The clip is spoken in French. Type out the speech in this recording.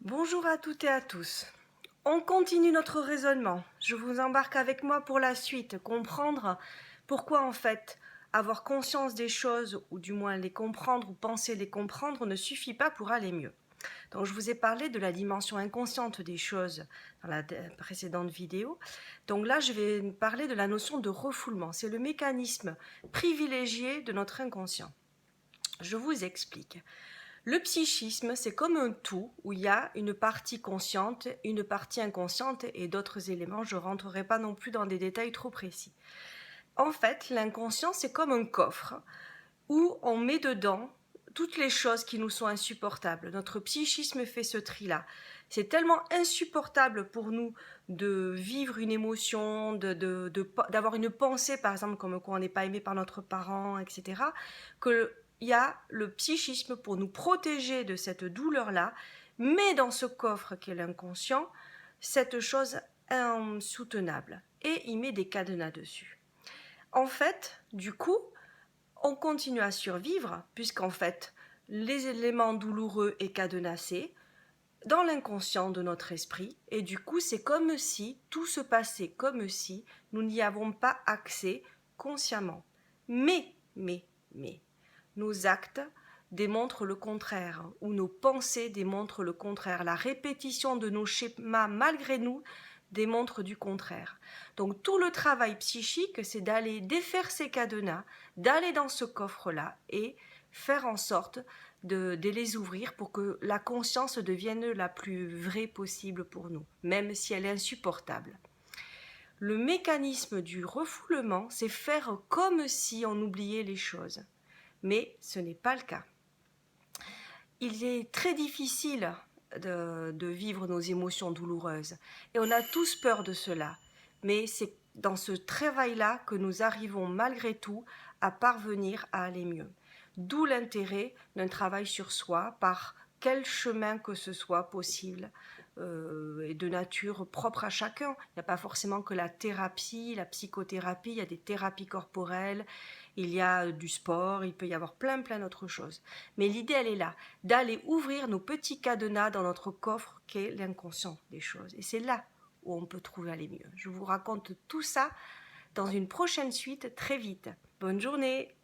Bonjour à toutes et à tous. On continue notre raisonnement. Je vous embarque avec moi pour la suite, comprendre pourquoi en fait avoir conscience des choses, ou du moins les comprendre ou penser les comprendre, ne suffit pas pour aller mieux. Donc je vous ai parlé de la dimension inconsciente des choses dans la précédente vidéo. Donc là je vais parler de la notion de refoulement. C'est le mécanisme privilégié de notre inconscient. Je vous explique. Le psychisme, c'est comme un tout où il y a une partie consciente, une partie inconsciente et d'autres éléments. Je ne rentrerai pas non plus dans des détails trop précis. En fait, l'inconscient, c'est comme un coffre où on met dedans toutes les choses qui nous sont insupportables. Notre psychisme fait ce tri-là. C'est tellement insupportable pour nous de vivre une émotion, d'avoir une pensée, par exemple, comme quoi on n'est pas aimé par notre parent, etc., que il y a le psychisme pour nous protéger de cette douleur-là, mais dans ce coffre qu'est l'inconscient, cette chose insoutenable. Et il met des cadenas dessus. En fait, du coup, on continue à survivre, puisqu'en fait, les éléments douloureux et cadenassés dans l'inconscient de notre esprit, et du coup, c'est comme si tout se passait comme si nous n'y avons pas accès consciemment. Mais, nos actes démontrent le contraire, ou nos pensées démontrent le contraire. La répétition de nos schémas, malgré nous, démontre du contraire. Donc tout le travail psychique, c'est d'aller défaire ces cadenas, d'aller dans ce coffre-là et faire en sorte de les ouvrir pour que la conscience devienne la plus vraie possible pour nous, même si elle est insupportable. Le mécanisme du refoulement, c'est faire comme si on oubliait les choses. Mais ce n'est pas le cas. Il est très difficile de vivre nos émotions douloureuses. Et on a tous peur de cela. Mais c'est dans ce travail-là que nous arrivons malgré tout à parvenir à aller mieux. D'où l'intérêt d'un travail sur soi, par quel chemin que ce soit possible, et de nature propre à chacun. Il n'y a pas forcément que la thérapie, la psychothérapie, il y a des thérapies corporelles, il y a du sport, il peut y avoir plein d'autres choses. Mais l'idée, elle est là, d'aller ouvrir nos petits cadenas dans notre coffre qu'est l'inconscient des choses. Et c'est là où on peut trouver aller mieux. Je vous raconte tout ça dans une prochaine suite très vite. Bonne journée!